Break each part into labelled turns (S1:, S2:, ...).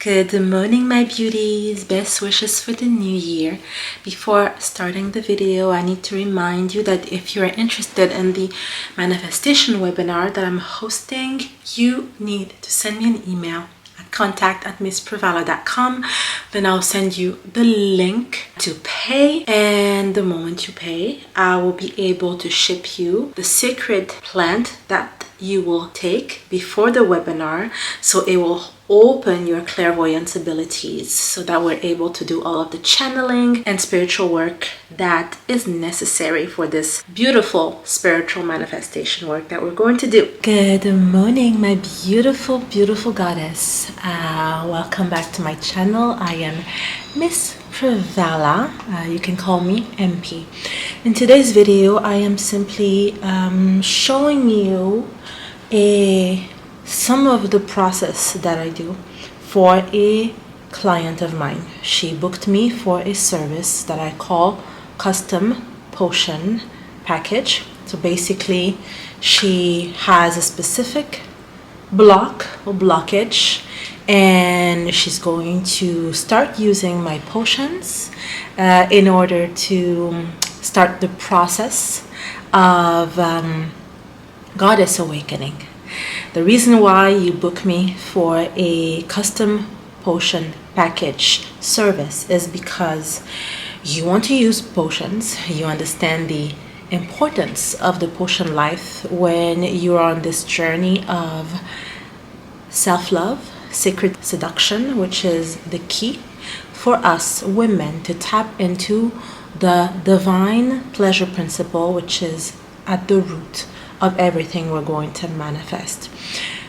S1: Good morning, my beauties. Best wishes for the new year. Before starting the video, I need to remind you that if you're interested in the manifestation webinar that I'm hosting, you need to send me an email at contact@misspravala.com. Then I'll send you the link to pay, and the moment you pay, I will be able to ship you the sacred plant that you will take before the webinar, so it will open your clairvoyance abilities so that we're able to do all of the channeling and spiritual work that is necessary for this beautiful spiritual manifestation work that we're going to do. Good morning, my beautiful, beautiful goddess. Welcome back to my channel. I am Miss Pravala. You can call me MP. In today's video, I am simply showing you some of the process that I do for a client of mine. She booked me for a service that I call custom potion package. So basically, she has a specific block or blockage, and she's going to start using my potions in order to start the process of goddess awakening. The reason why you book me for a custom potion package service is because you want to use potions. You understand the importance of the potion life when you're on this journey of self-love, sacred seduction, which is the key for us women to tap into the divine pleasure principle, which is at the root of everything we're going to manifest.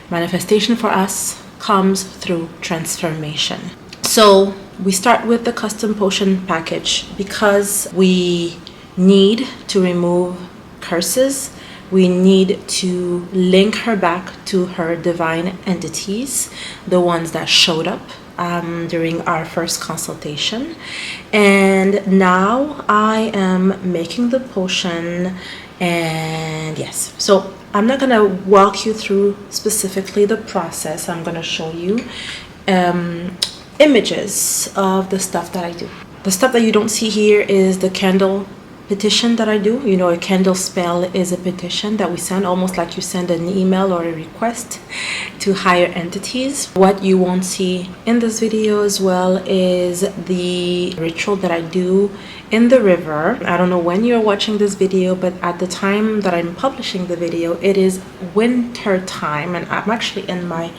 S1: Manifestation for us comes through transformation. So we start with the custom potion package because we need to remove curses. We need to link her back to her divine entities, the ones that showed up during our first consultation. And now I am making the potion. And yes, so I'm not going to walk you through specifically the process. I'm going to show you images of the stuff that I do. The stuff that you don't see here is the candle petition that I do. You know, a candle spell is a petition that we send, almost like you send an email or a request to higher entities. What you won't see in this video as well is the ritual that I do in the river. I don't know when you're watching this video, but at the time that I'm publishing the video, it is winter time, and I'm actually in my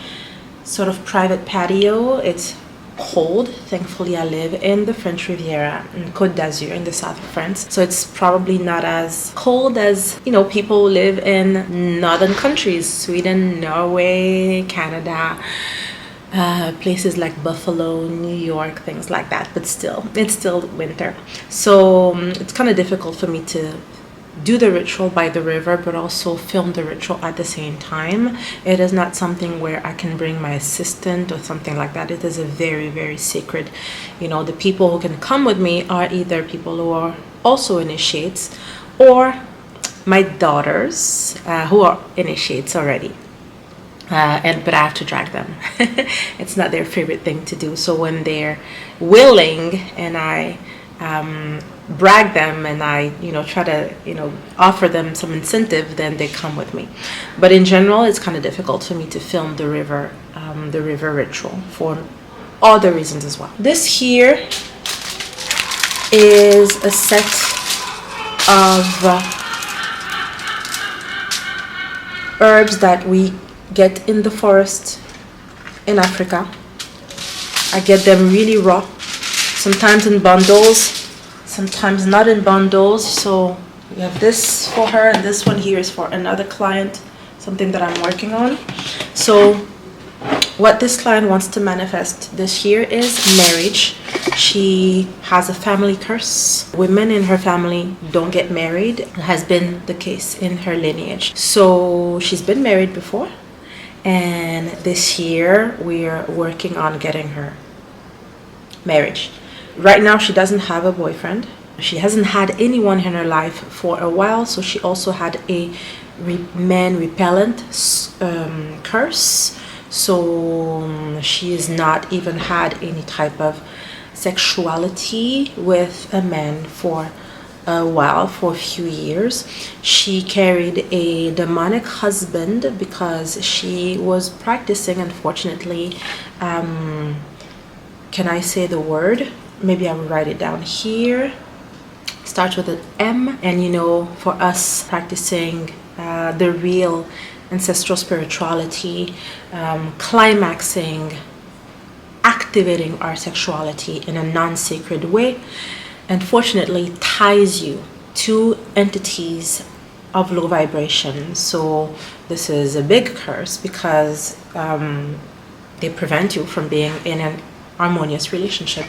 S1: sort of private patio. It's cold. Thankfully, I live in the French Riviera in Côte d'Azur in the south of France, so it's probably not as cold as, you know, people live in northern countries, Sweden, Norway, Canada, places like Buffalo, New York, things like that. But still, it's still winter, so it's kind of difficult for me to do the ritual by the river but also film the ritual at the same time. It is not something where I can bring my assistant or something like that. It is a very, very sacred, you know, the people who can come with me are either people who are also initiates or my daughters who are initiates already. But I have to drag them. It's not their favorite thing to do. So when they're willing and I brag them and I, you know, try to, you know, offer them some incentive, then they come with me. But in general, it's kind of difficult for me to film the river ritual for other reasons as well. This here is a set of herbs that we get in the forest in Africa. I get them really raw, sometimes in bundles, sometimes not in bundles. So we have this for her, and this one here is for another client, something that I'm working on. So what this client wants to manifest this year is marriage. She has a family curse. Women in her family don't get married. It has been the case in her lineage. So she's been married before, and this year we're working on getting her marriage. Right now she doesn't have a boyfriend. She hasn't had anyone in her life for a while, so she also had a man repellent curse So she has not even had any type of sexuality with a man for a while, for a few years. She carried a demonic husband because she was practicing, unfortunately, can I say the word? Maybe I will write it down here. Starts with an M, and you know, for us practicing the real ancestral spirituality, climaxing, activating our sexuality in a non-sacred way, unfortunately ties you to entities of low vibration. So this is a big curse because they prevent you from being in an harmonious relationship.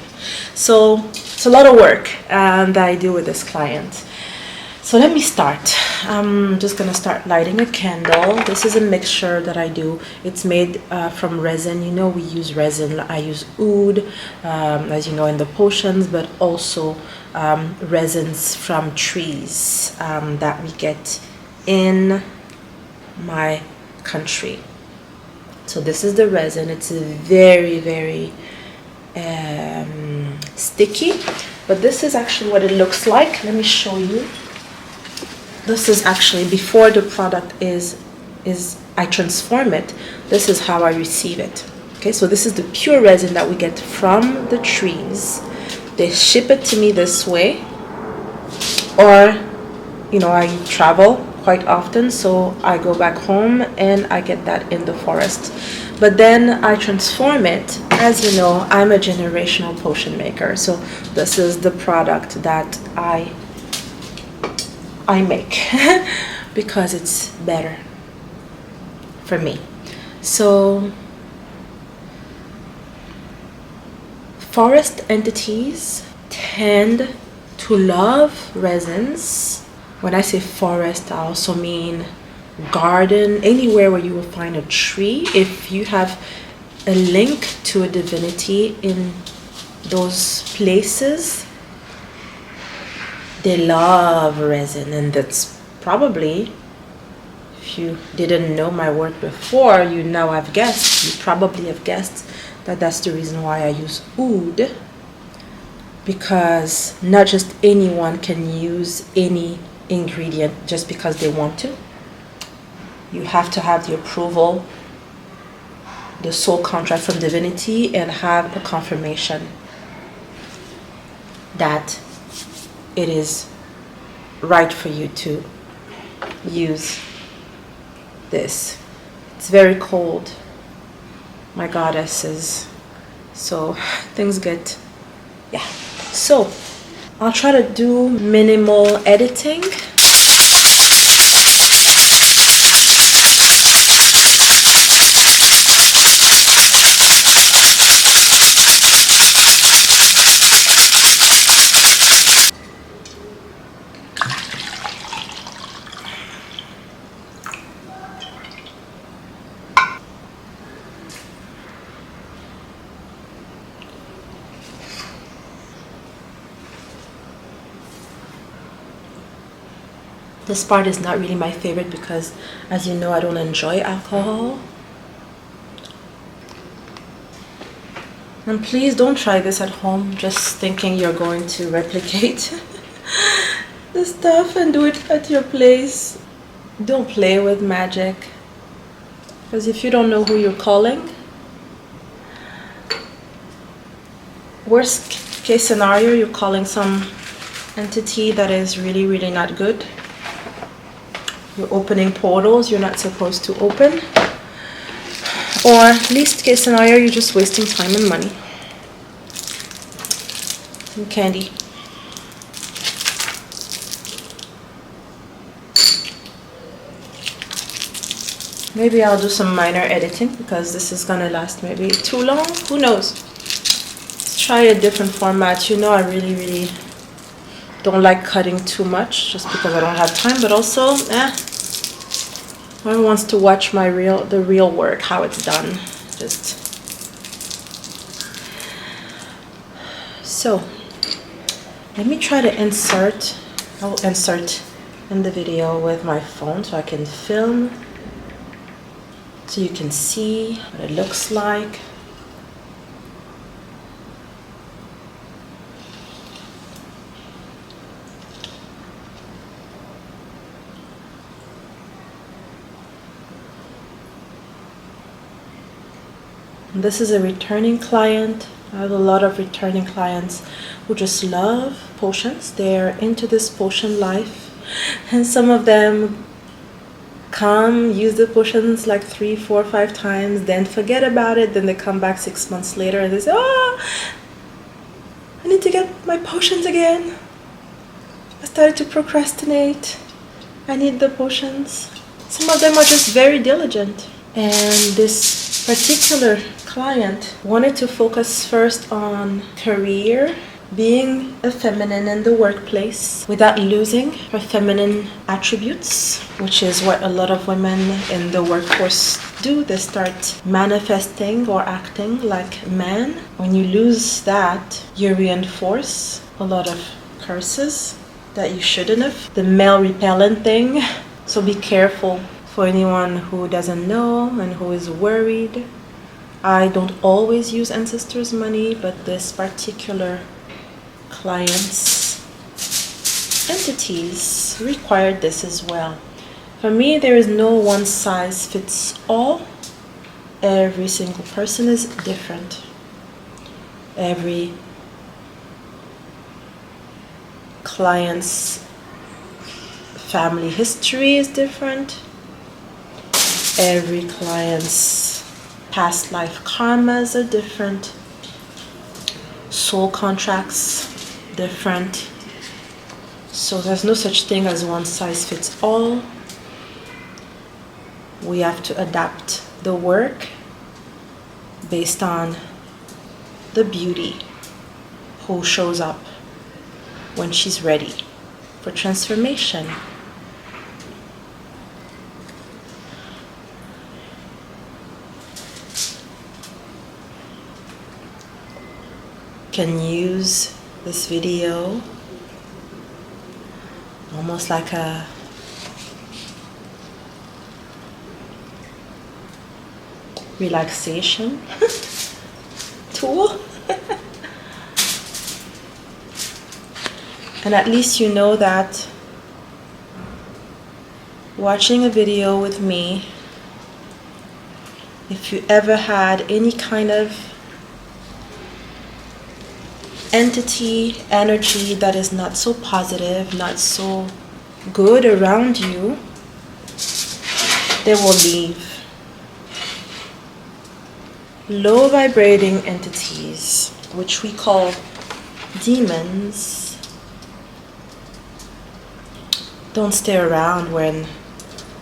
S1: So it's a lot of work that I do with this client. So let me start. I'm just gonna start lighting a candle. This is a mixture that I do. It's made from resin. You know, we use resin. I use oud, as you know, in the potions, but also resins from trees that we get in my country. So this is the resin. It's very, very sticky, but this is actually what it looks like. Let me show you. This is actually before the product is I transform it. This is how I receive it. Okay, so this is the pure resin that we get from the trees. They ship it to me this way, or you know, I travel quite often, so I go back home and I get that in the forest. But then I transform it. As you know, I'm a generational potion maker, so this is the product that I make because it's better for me. So forest entities tend to love resins. When I say forest, I also mean garden, anywhere where you will find a tree. If you have a link to a divinity in those places, they love resin. And that's probably, if you didn't know my work before, you now have guessed, you probably have guessed that that's the reason why I use oud, because not just anyone can use any ingredient just because they want to. You have to have the approval, the soul contract from divinity, and have a confirmation that it is right for you to use this. It's very cold, my goddesses, so things get, yeah. So I'll try to do minimal editing. This part is not really my favorite because, as you know, I don't enjoy alcohol. And please don't try this at home just thinking you're going to replicate the stuff and do it at your place. Don't play with magic, because if you don't know who you're calling, worst case scenario, you're calling some entity that is really, really not good. You're opening portals you're not supposed to open. Or least case scenario, you're just wasting time and money. And candy. Maybe I'll do some minor editing because this is gonna last maybe too long. Who knows? Let's try a different format. You know, I really don't like cutting too much just because I don't have time, but also whoever wants to watch the real work, how it's done. Just so let me try to insert. I'll insert in the video with my phone so I can film so you can see what it looks like. This is a returning client. I have a lot of returning clients who just love potions. They're into this potion life, and some of them come, use the potions like 3, 4, 5 times, then forget about it. Then they come back 6 months later and they say, "Oh, I need to get my potions again. I started to procrastinate. I need the potions." Some of them are just very diligent. And this particular client wanted to focus first on career, being a feminine in the workplace without losing her feminine attributes, which is what a lot of women in the workforce do. They start manifesting or acting like men. When you lose that, you reinforce a lot of curses that you shouldn't have. The male repellent thing. So be careful. For anyone who doesn't know and who is worried, I don't always use ancestors' money, but this particular client's entities required this as well. For me, there is no one size fits all. Every single person is different. Every client's family history is different. Every client's past life karmas are different. Soul contracts different. So there's no such thing as one size fits all. We have to adapt the work based on the beauty who shows up when she's ready for transformation. Can use this video almost like a relaxation tool. And at least you know that watching a video with me, if you ever had any kind of entity, energy that is not so positive, not so good around you, they will leave. Low vibrating entities, which we call demons, don't stay around when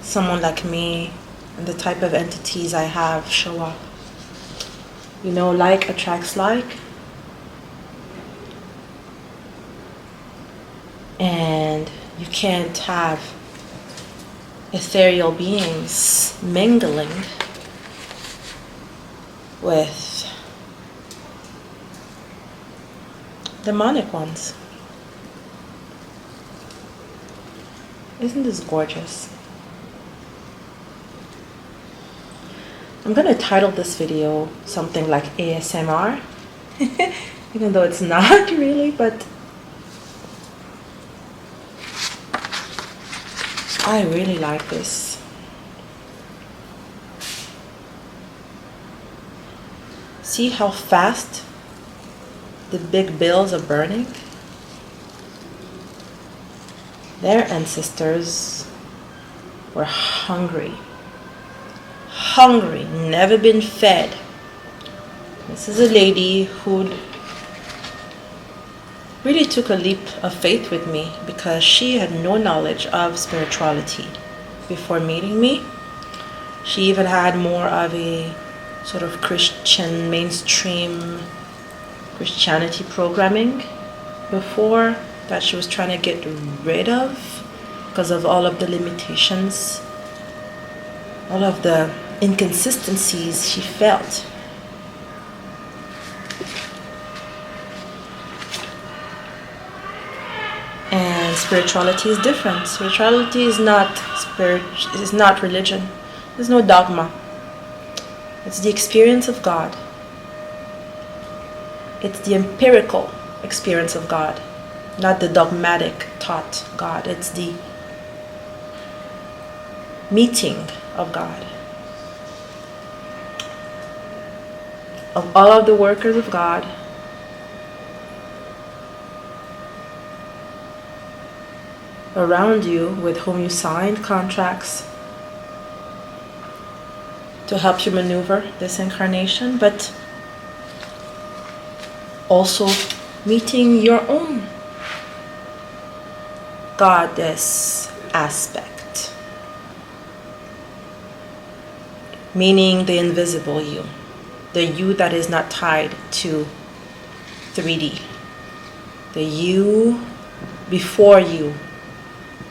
S1: someone like me and the type of entities I have show up. You know, like attracts like. And you can't have ethereal beings mingling with demonic ones. Isn't this gorgeous? I'm going to title this video something like ASMR, even though it's not really, but I really like this. See how fast the big bills are burning? Their ancestors were hungry. Hungry, never been fed. This is a lady who really took a leap of faith with me because she had no knowledge of spirituality before meeting me. She even had more of a sort of Christian, mainstream Christianity programming before that she was trying to get rid of because of all of the limitations, all of the inconsistencies she felt. And spirituality is different. Spirituality is not religion. There's no dogma. It's the experience of God. It's the empirical experience of God, not the dogmatic taught God. It's the meeting of God. Of all of the workers of God, around you with whom you signed contracts to help you maneuver this incarnation, but also meeting your own goddess aspect, meaning the invisible you, the you that is not tied to 3D, the you before you,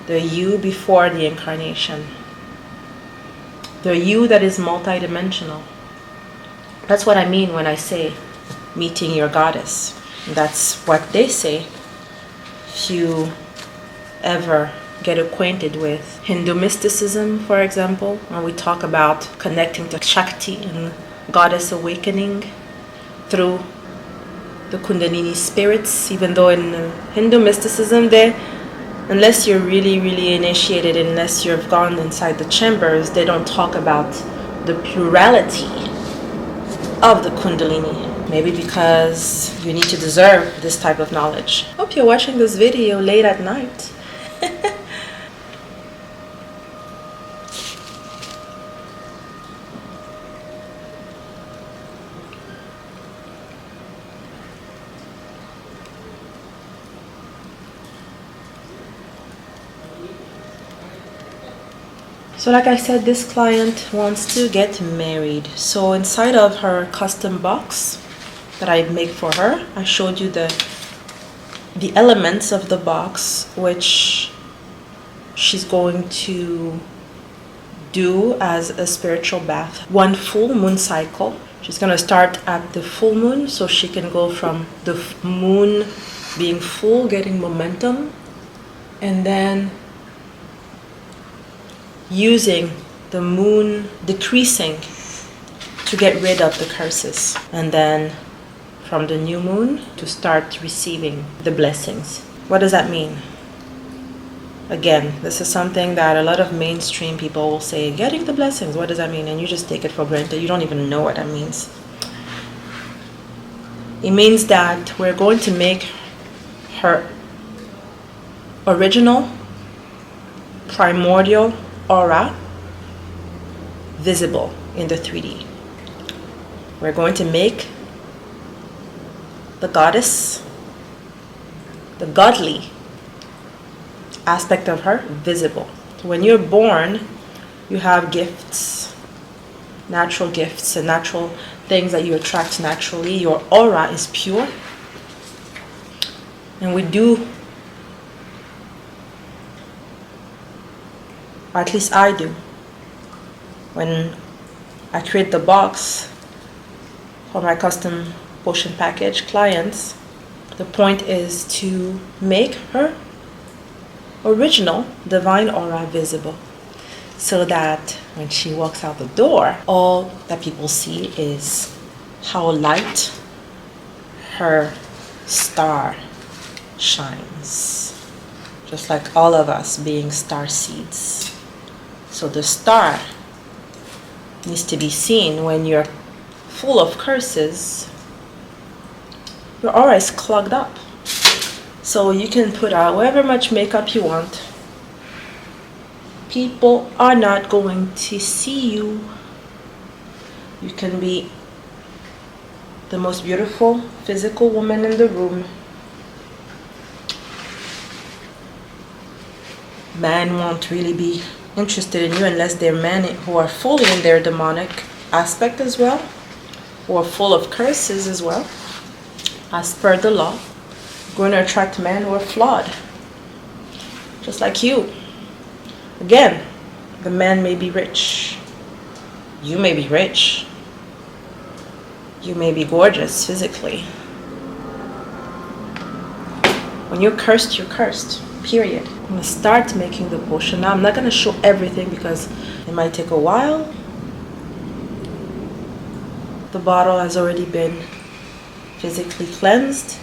S1: the you before the incarnation, the you that is multidimensional. That's what I mean when I say meeting your goddess. That's what they say. If you ever get acquainted with Hindu mysticism, for example, when we talk about connecting to Shakti and goddess awakening through the Kundalini spirits, even though in Hindu mysticism, unless you're really, really initiated, unless you've gone inside the chambers, they don't talk about the plurality of the Kundalini. Maybe because you need to deserve this type of knowledge. Hope you're watching this video late at night. So like I said, this client wants to get married. So inside of her custom box that I make for her, I showed you the elements of the box which she's going to do as a spiritual bath. One full moon cycle. She's going to start at the full moon, so she can go from the moon being full, getting momentum, and then using the moon decreasing to get rid of the curses, and then from the new moon to start receiving the blessings. What does that mean? Again, this is something that a lot of mainstream people will say, getting the blessings, what does that mean? And you just take it for granted. You don't even know what that means. It means that we're going to make her original primordial aura visible in the 3D. We're going to make the goddess, the godly aspect of her visible. When you're born, you have gifts, natural gifts and natural things that you attract naturally. Your aura is pure. And we do, or at least I do, when I create the box for my custom potion package clients, the point is to make her original divine aura visible, so that when she walks out the door, all that people see is how light her star shines, just like all of us being star seeds. So the star needs to be seen. When you're full of curses, your aura is clogged up. So you can put however much makeup you want. People are not going to see you. You can be the most beautiful physical woman in the room. Man won't really be interested in you unless they're men who are fully in their demonic aspect as well, or full of curses as well. As per the law, you're going to attract men who are flawed, just like you. Again, the man may be rich. You may be rich. You may be gorgeous physically. When you're cursed, you're cursed. Period. I'm going to start making the potion now. I'm not going to show everything because it might take a while. the bottle has already been physically cleansed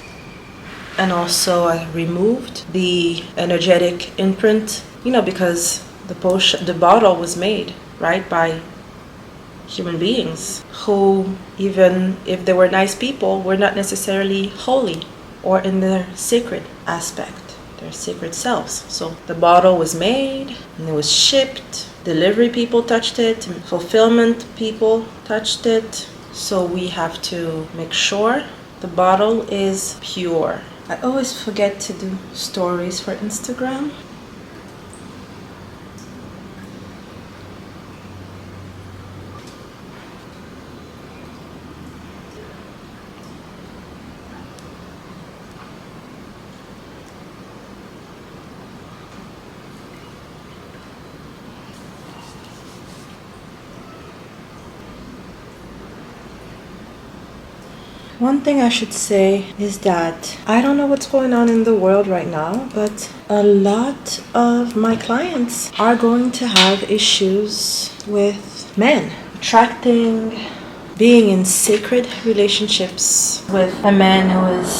S1: and also removed the energetic imprint, because the bottle was made, right, by human beings who, even if they were nice people, were not necessarily holy or in their sacred aspect, their sacred selves. So the bottle was made and it was shipped. Delivery people touched it, fulfillment people touched it. So we have to make sure the bottle is pure. I always forget to do stories for Instagram. One thing I should say is that I don't know what's going on in the world right now, but a lot of my clients are going to have issues with men attracting, being in sacred relationships with a man who is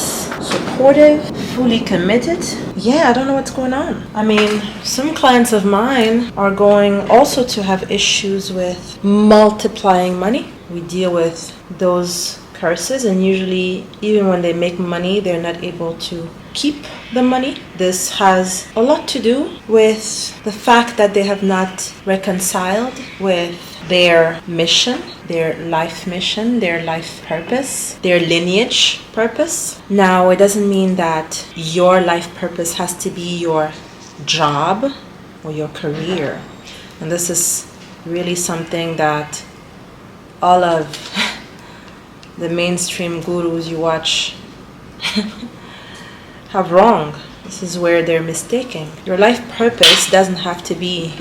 S1: supportive, fully committed. Yeah, I don't know what's going on. I mean, some clients of mine are going also to have issues with multiplying money. We deal with those curses, and usually even when they make money, they're not able to keep the money. This has a lot to do with the fact that they have not reconciled with their mission, their life mission, their life purpose, their lineage purpose. Now, it doesn't mean that your life purpose has to be your job or your career. And this is really something that all of the mainstream gurus you watch have wrong. This is where they're mistaken. Your life purpose doesn't have to be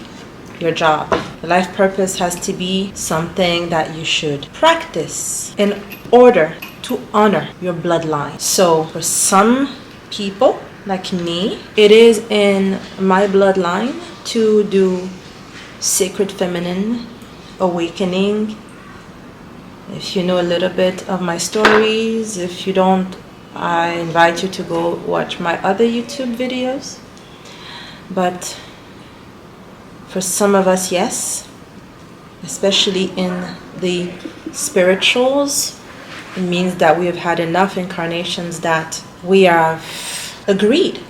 S1: your job. The life purpose has to be something that you should practice in order to honor your bloodline. So for some people like me, it is in my bloodline to do sacred feminine awakening. If you know a little bit of my stories, if you don't, I invite you to go watch my other YouTube videos. But for some of us, yes, especially in the spirituals, it means that we have had enough incarnations that we have agreed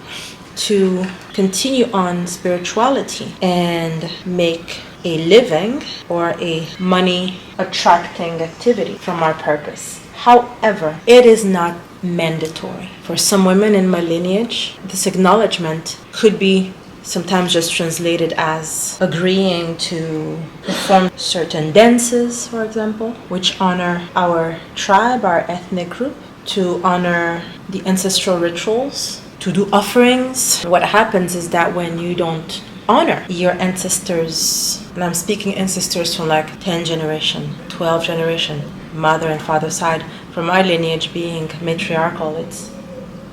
S1: to continue on spirituality and make a living or a money attracting activity from our purpose. However, it is not mandatory. For some women in my lineage, this acknowledgement could be sometimes just translated as agreeing to perform certain dances, for example, which honor our tribe, our ethnic group, to honor the ancestral rituals, to do offerings. What happens is that when you don't honor your ancestors, and I'm speaking ancestors from like 10 generation, 12 generation, mother and father side. From my lineage being matriarchal, it's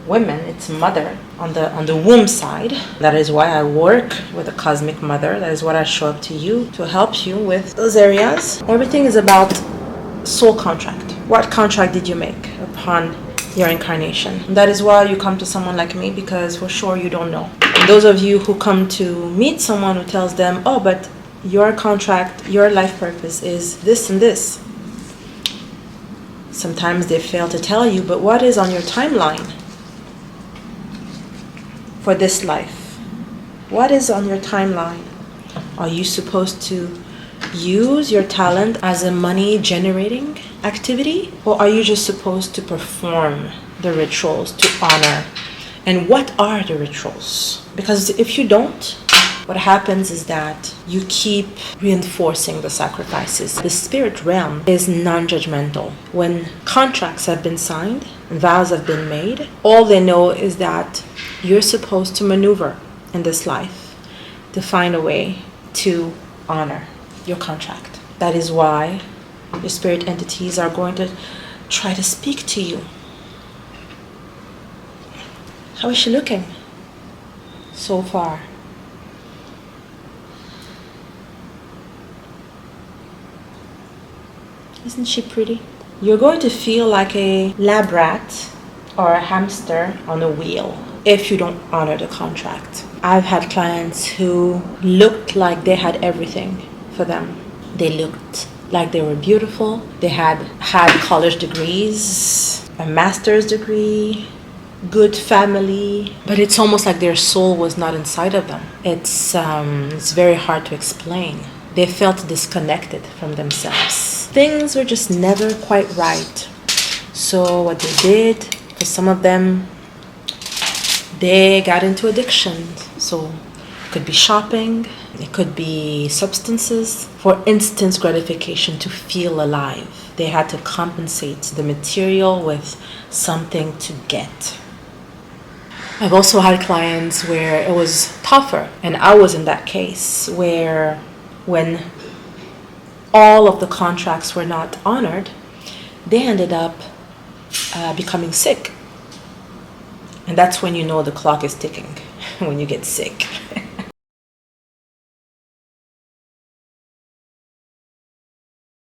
S1: women, it's mother on the womb side. That is why I work with a cosmic mother. That is what I show up to you to help you with those areas. Everything is about soul contract. What contract did you make upon your incarnation? And that is why you come to someone like me, because for sure you don't know. And those of you who come to meet someone who tells them, oh, but your contract, your life purpose is this and this. Sometimes they fail to tell you, but what is on your timeline for this life? What is on your timeline? Are you supposed to use your talent as a money generating activity? Or are you just supposed to perform the rituals to honor? And what are the rituals? Because if you don't, what happens is that you keep reinforcing the sacrifices. The spirit realm is non-judgmental. When contracts have been signed and vows have been made, all they know is that you're supposed to maneuver in this life to find a way to honor your contract. That is why your spirit entities are going to try to speak to you. How is she looking so far? Isn't she pretty? you're going to feel like a lab rat or a hamster on a wheel if you don't honor the contract. I've had clients who looked like they had everything for them. They looked like they were beautiful. They had college degrees, a master's degree, good family, but it's almost like their soul was not inside of them. It's very hard to explain. They felt disconnected from themselves. Things were just never quite right. So what they did, for some of them, they got into addiction. So it could be shopping, it could be substances for instant gratification to feel alive. They had to compensate the material with something to get. I've also had clients where it was tougher, and I was in that case where when all of the contracts were not honored, they ended up becoming sick. And that's when you know the clock is ticking, when you get sick.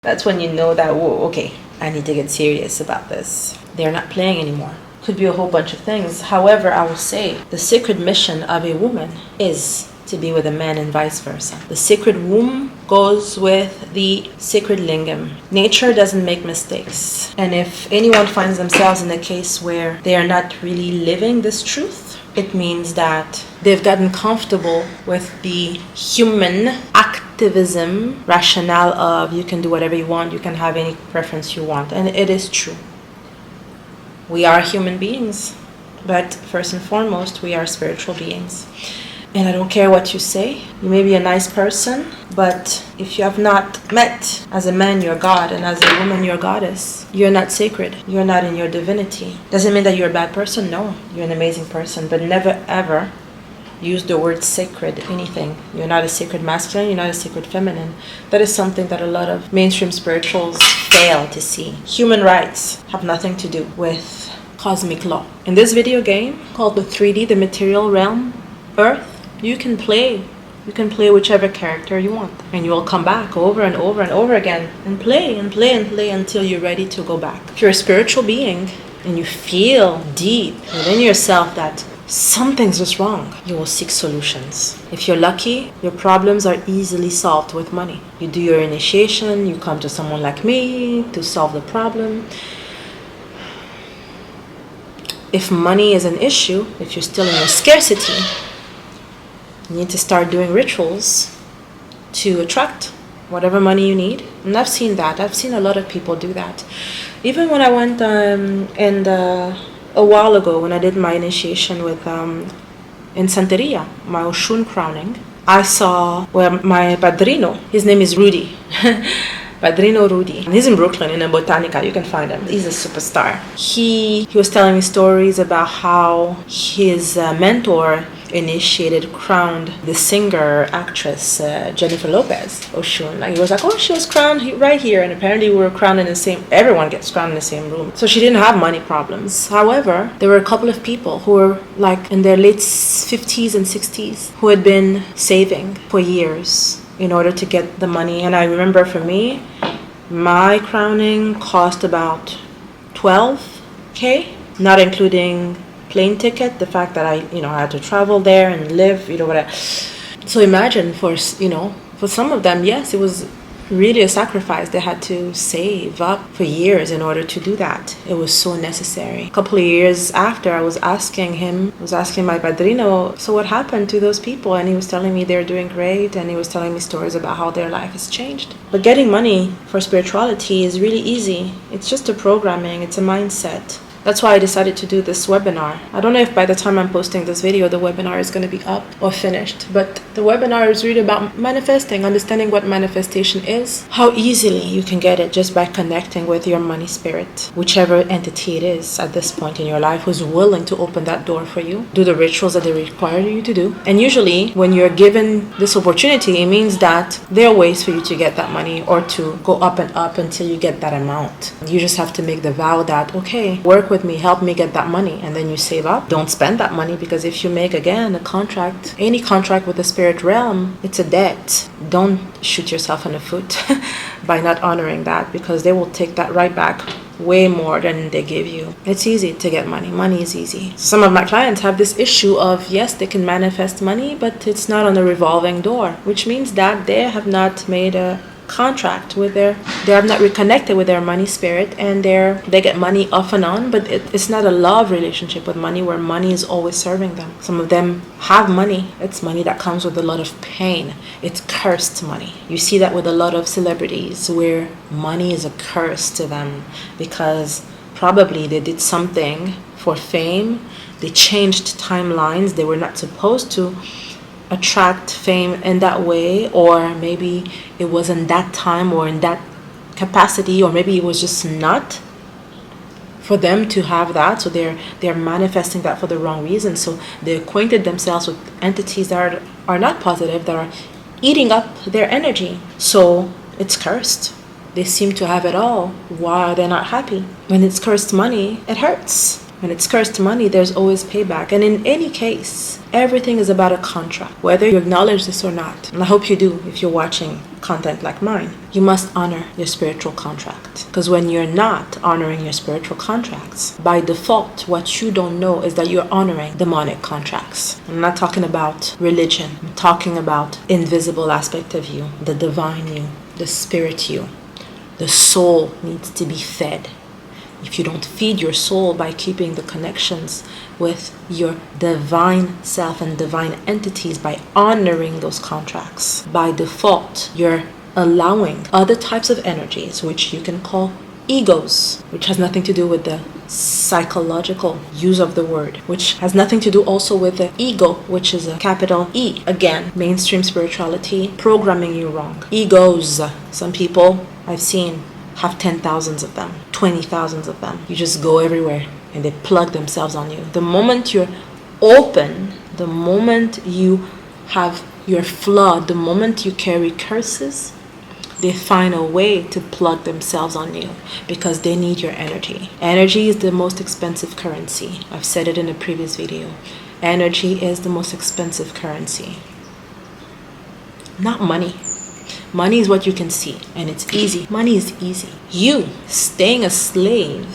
S1: That's when you know that, whoa, okay, I need to get serious about this. They're not playing anymore. Could be a whole bunch of things. However, I will say the sacred mission of a woman is to be with a man and vice versa. The sacred womb goes with the sacred lingam. Nature doesn't make mistakes. And if anyone finds themselves in a case where they are not really living this truth, it means that they've gotten comfortable with the human activism rationale of you can do whatever you want, you can have any preference you want. And it is true. We are human beings, but first and foremost, we are spiritual beings. And I don't care what you say. You may be a nice person, but if you have not met as a man your God and as a woman your goddess, you're not sacred. You're not in your divinity. Doesn't mean that you're a bad person. No, you're an amazing person, but never ever use the word sacred anything. You're not a sacred masculine, you're not a sacred feminine. That is something that a lot of mainstream spirituals fail to see. Human rights have nothing to do with cosmic law. In this video game called the 3D, the material realm, Earth, you can play whichever character you want, and you will come back over and over and over again and play and play and play until you're ready to go back. If you're a spiritual being and you feel deep within yourself that something's just wrong, you will seek solutions. If you're lucky, your problems are easily solved with money. You do your initiation, you come to someone like me to solve the problem. If money is an issue, if you're still in your scarcity, you need to start doing rituals to attract whatever money you need. And I've seen that. I've seen a lot of people do that. Even when I went a while ago when I did my initiation with in Santeria, my Oshun crowning, I saw where my padrino, his name is Rudy. Padrino Rudy. And he's in Brooklyn in a Botanica. You can find him. He's a superstar. He was telling me stories about how his mentor initiated, crowned the singer, actress, Jennifer Lopez Oshun. Like, he was like, oh, she was crowned right here. And apparently we were crowned in the same, everyone gets crowned in the same room. So she didn't have money problems. However, there were a couple of people who were like in their late 50s and 60s who had been saving for years in order to get the money. And I remember for me, my crowning cost about $12,000, not including plane ticket, the fact that I had to travel there and live, whatever. So imagine for some of them, yes, it was really a sacrifice. They had to save up for years in order to do that. It was so necessary. A couple of years after, I was asking my padrino, so what happened to those people? And he was telling me they're doing great, and he was telling me stories about how their life has changed. But getting money for spirituality is really easy. It's just a programming, it's a mindset. That's why I decided to do this webinar. I don't know if by the time I'm posting this video, the webinar is going to be up or finished. But the webinar is really about manifesting, understanding what manifestation is, how easily you can get it just by connecting with your money spirit, whichever entity it is at this point in your life who's willing to open that door for you, do the rituals that they require you to do. And usually when you're given this opportunity, it means that there are ways for you to get that money or to go up and up until you get that amount. You just have to make the vow that, okay, work with me, help me get that money, and then you save up. Don't spend that money, because if you make, again, a contract, any contract with the spirit realm, it's a debt. Don't shoot yourself in the foot by not honoring that, because they will take that right back way more than they give you. It's easy to get money. Money is easy. Some of my clients have this issue of, yes, they can manifest money, but it's not on a revolving door, which means that they have not made a contract with they have not reconnected with their money spirit, and they get money off and on, but it's not a love relationship with money where money is always serving them. Some of them have money. It's money that comes with a lot of pain. It's cursed money. You see that with a lot of celebrities, where money is a curse to them because probably they did something for fame. They changed timelines. They were not supposed to attract fame in that way, or maybe it was in that time or in that capacity, or maybe it was just not for them to have that, so they're manifesting that for the wrong reason. So they acquainted themselves with entities that are not positive, that are eating up their energy, so it's cursed. They seem to have it all. Why are they not happy? When it's cursed money, it hurts. When it's cursed money, there's always payback. And in any case, everything is about a contract, whether you acknowledge this or not. And I hope you do if you're watching content like mine. You must honor your spiritual contract. Because when you're not honoring your spiritual contracts, by default, what you don't know is that you're honoring demonic contracts. I'm not talking about religion. I'm talking about invisible aspect of you, the divine you, the spirit you. The soul needs to be fed. If you don't feed your soul by keeping the connections with your divine self and divine entities, by honoring those contracts, by default, you're allowing other types of energies, which you can call egos, which has nothing to do with the psychological use of the word, which has nothing to do also with the ego, which is a capital E. Again, mainstream spirituality programming you wrong. Egos. Some people I've seen have 10,000s of them, 20,000s of them. You just go everywhere and they plug themselves on you. The moment you're open, the moment you have your flood, the moment you carry curses, they find a way to plug themselves on you because they need your energy. Energy is the most expensive currency. I've said it in a previous video. Energy is the most expensive currency. Not money. Money is what you can see, and it's easy. Money is easy. You staying a slave,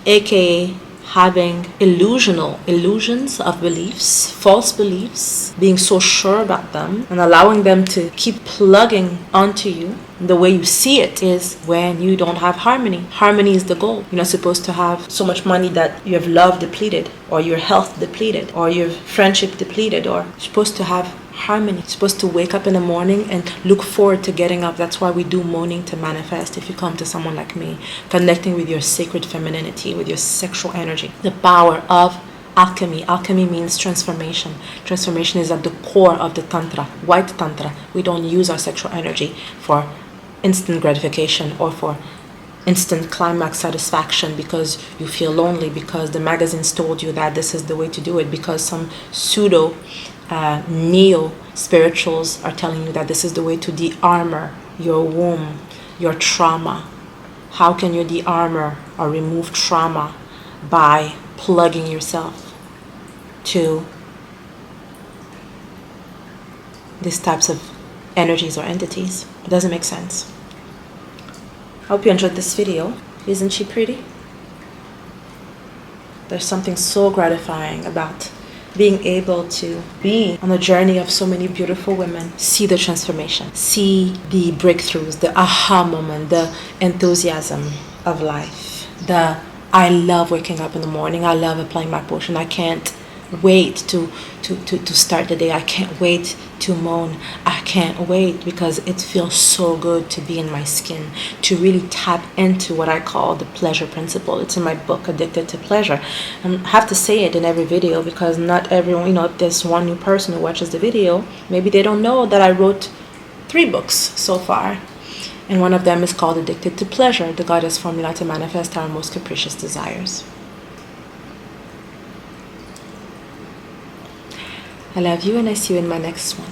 S1: aka having illusions of beliefs, false beliefs, being so sure about them, and allowing them to keep plugging onto you. The way you see it is when you don't have harmony. Harmony is the goal. You're not supposed to have so much money that you have love depleted, or your health depleted, or your friendship depleted, or you're supposed to have harmony. You're supposed to wake up in the morning and look forward to getting up. That's why we do morning to manifest. If you come to someone like me, connecting with your sacred femininity, with your sexual energy, the power of alchemy. Alchemy means transformation. Transformation is at the core of the tantra, white tantra. We don't use our sexual energy for instant gratification or for instant climax satisfaction because you feel lonely, because the magazines told you that this is the way to do it, because some pseudo neo spirituals are telling you that this is the way to de-armor your womb, your trauma. How can you de-armor or remove trauma? By plugging yourself to these types of energies or entities. It doesn't make sense. I hope you enjoyed this video. Isn't she pretty? There's something so gratifying about being able to be on a journey of so many beautiful women, see the transformation, see the breakthroughs, the aha moment, the enthusiasm of life, the I love waking up in the morning, I love applying my potion, I can't wait to start the day, I can't wait to moan, I can't wait because it feels so good to be in my skin, to really tap into what I call the pleasure principle. It's in my book, Addicted to Pleasure. And I have to say it in every video because not everyone, if there's one new person who watches the video, maybe they don't know that I wrote 3 books so far. And one of them is called Addicted to Pleasure, the goddess formula to manifest our most capricious desires. I love you and I see you in my next one.